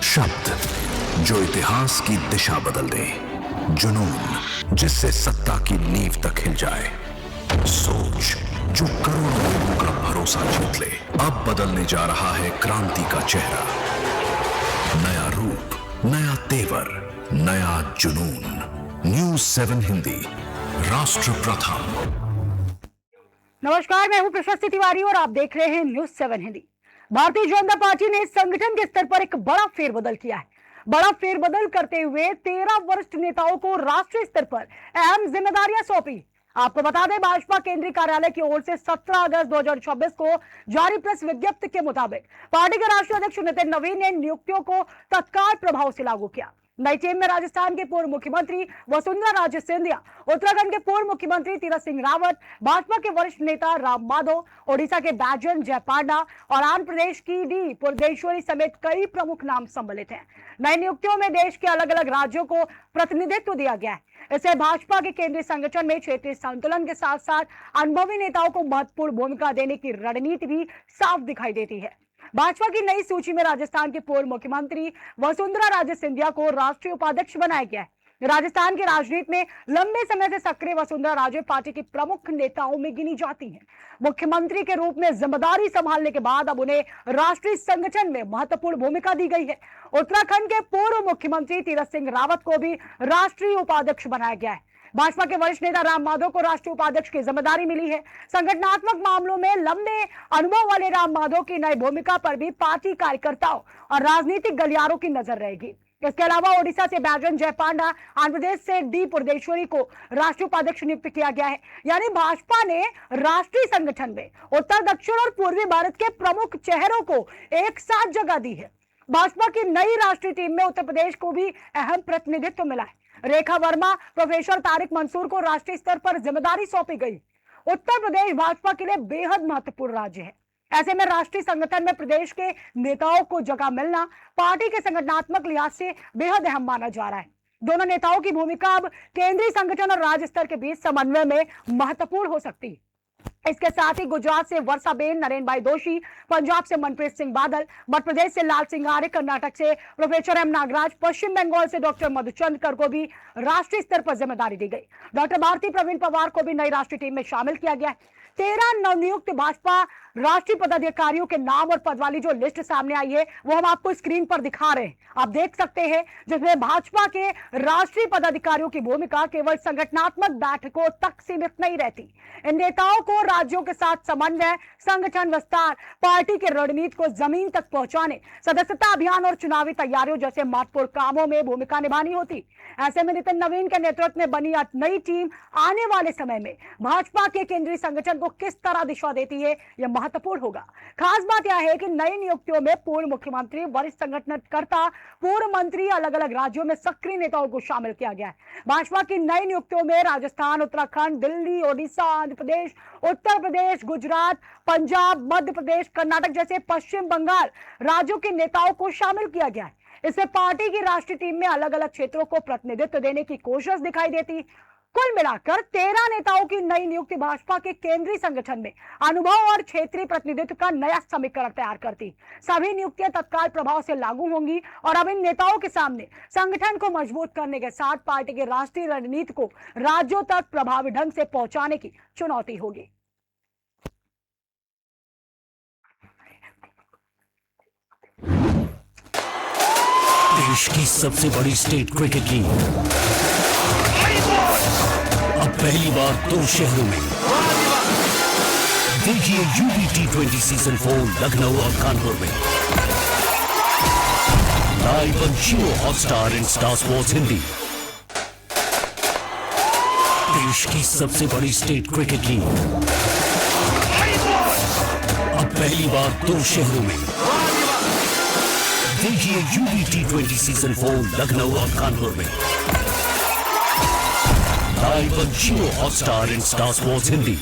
शब्द जो इतिहास की दिशा बदल दे, जुनून जिससे सत्ता की नींव तक हिल जाए, सोच जो करोड़ों लोगों का भरोसा जीत ले। अब बदलने जा रहा है क्रांति का चेहरा, नया रूप, नया तेवर, नया जुनून। न्यूज़ 7 हिंदी, राष्ट्र प्रथम। नमस्कार, मैं हूं प्रशस्ति तिवारी और आप देख रहे हैं न्यूज़ 7 हिंदी। भारतीय जनता पार्टी ने संगठन के स्तर पर एक बड़ा फेरबदल किया है। बड़ा फेरबदल करते हुए 13 वरिष्ठ नेताओं को राष्ट्रीय स्तर पर अहम जिम्मेदारियां सौंपी। आपको बता दें, भाजपा केंद्रीय कार्यालय की ओर से 17 अगस्त 2024 को जारी प्रेस विज्ञप्ति के मुताबिक पार्टी के राष्ट्रीय अध्यक्ष नितिन नवीन ने नियुक्तियों को तत्काल प्रभाव से लागू किया। नई टीम में राजस्थान के पूर्व मुख्यमंत्री वसुंधरा राजे सिंधिया, उत्तराखंड के पूर्व मुख्यमंत्री तीरथ सिंह रावत, भाजपा के वरिष्ठ नेता राम माधव, ओडिशा के बैजन जय पांडा और आंध्र प्रदेश की डी पुरंदेश्वरी समेत कई प्रमुख नाम सम्मिलित हैं। नई नियुक्तियों में देश के अलग अलग राज्यों को प्रतिनिधित्व दिया गया है। इससे भाजपा के केंद्रीय संगठन में क्षेत्रीय संतुलन के साथ साथ अनुभवी नेताओं को महत्वपूर्ण भूमिका देने की रणनीति भी साफ दिखाई देती है। भाजपा की नई सूची में राजस्थान के पूर्व मुख्यमंत्री वसुंधरा राजे सिंधिया को राष्ट्रीय उपाध्यक्ष बनाया गया है। राजस्थान की राजनीति में लंबे समय से सक्रिय वसुंधरा राजे पार्टी की प्रमुख नेताओं में गिनी जाती हैं। मुख्यमंत्री के रूप में जिम्मेदारी संभालने के बाद अब उन्हें राष्ट्रीय संगठन में महत्वपूर्ण भूमिका दी गई है। उत्तराखंड के पूर्व मुख्यमंत्री तीरथ सिंह रावत को भी राष्ट्रीय उपाध्यक्ष बनाया गया है। भाजपा के वरिष्ठ नेता राम माधव को राष्ट्रीय उपाध्यक्ष की जिम्मेदारी मिली है। संगठनात्मक मामलों में लंबे अनुभव वाले राम माधव की नई भूमिका पर भी पार्टी कार्यकर्ताओं और राजनीतिक गलियारों की नजर रहेगी। इसके अलावा ओडिशा से बैजन जय पांडा, आंध्र प्रदेश से डी पुरंदेश्वरी को राष्ट्रीय उपाध्यक्ष नियुक्त किया गया है। यानी भाजपा ने राष्ट्रीय संगठन में उत्तर, दक्षिण और पूर्वी भारत के प्रमुख चेहरों को एक साथ जगह दी है। भाजपा की नई राष्ट्रीय टीम में उत्तर प्रदेश को भी अहम प्रतिनिधित्व मिला है। रेखा वर्मा, प्रोफेसर तारिक मंसूर को राष्ट्रीय स्तर पर जिम्मेदारी सौंपी गई। उत्तर प्रदेश भाजपा के लिए बेहद महत्वपूर्ण राज्य है। ऐसे में राष्ट्रीय संगठन में प्रदेश के नेताओं को जगह मिलना पार्टी के संगठनात्मक लिहाज से बेहद अहम माना जा रहा है। दोनों नेताओं की भूमिका अब केंद्रीय संगठन और राज्य स्तर के बीच समन्वय में महत्वपूर्ण हो सकती है। इसके साथ ही गुजरात से वर्षाबेन नरेन भाई दोषी, पंजाब से मनप्रीत सिंह बादल, मध्य प्रदेश से लाल सिंह आर्य, कर्नाटक से प्रोफेसर एम नागराज, पश्चिम बंगाल से डॉक्टर मधुचंद्रकर को भी राष्ट्रीय स्तर पर जिम्मेदारी दी गई। डॉक्टर भारती प्रवीण पवार को भी नई राष्ट्रीय टीम में शामिल किया गया है। 13 नवनियुक्त भाजपा राष्ट्रीय पदाधिकारियों के नाम और पद वाली जो लिस्ट सामने आई है वो हम आपको स्क्रीन पर दिखा रहे हैं। आप देख सकते हैं, जिसमें भाजपा के राष्ट्रीय पदाधिकारियों की भूमिका केवल संगठनात्मक बैठकों तक सीमित नहीं रहती। इन नेताओं को राज्यों के साथ समन्वय, संगठन विस्तार, पार्टी के रणनीति को जमीन तक पहुंचाने, सदस्यता अभियान और चुनावी तैयारियों जैसे महत्वपूर्ण कामों में भूमिका निभानी होती। ऐसे में नितिन नवीन के नेतृत्व में बनी नई टीम आने वाले समय में भाजपा के केंद्रीय संगठन को किस तरह दिशा देती है, यह महत्वपूर्ण होगा। खास बात यह है कि नई नियुक्तियों में पूर्व मुख्यमंत्री, वरिष्ठ संगठनकर्ता, पूर्व मंत्री, अलग अलग राज्यों में सक्रिय नेताओं को शामिल किया गया है। भाजपा की नई नियुक्तियों में राजस्थान, उत्तराखंड, दिल्ली, ओडिशा, आंध्र प्रदेश, उत्तर प्रदेश, गुजरात, पंजाब, मध्य प्रदेश, कर्नाटक जैसे पश्चिम बंगाल राज्यों के नेताओं को शामिल किया गया है। इससे पार्टी की राष्ट्रीय टीम में अलग अलग क्षेत्रों को प्रतिनिधित्व देने की कोशिश दिखाई देती। कुल मिलाकर 13 नेताओं की नई नियुक्ति भाजपा के केंद्रीय संगठन में अनुभव और क्षेत्रीय प्रतिनिधित्व का नया समीकरण तैयार करती। सभी नियुक्तियां तत्काल प्रभाव से लागू होंगी और अब इन नेताओं के सामने संगठन को मजबूत करने के साथ पार्टी की राष्ट्रीय रणनीति को राज्यों तक प्रभावी ढंग से पहुंचाने की चुनौती होगी। देश की सबसे बड़ी स्टेट क्रिकेट लीग अब पहली बार 2 शहरों में। देखिए यूपी T20 सीजन 4 लखनऊ और कानपुर में live on Jio Hotstar and star sports Hindi. देश की सबसे बड़ी स्टेट क्रिकेट लीग अब पहली बार 2 शहरों में। देखिए यूपी T20 सीजन 4 लखनऊ और कानपुर में live on Jio Hotstar and star sports Hindi.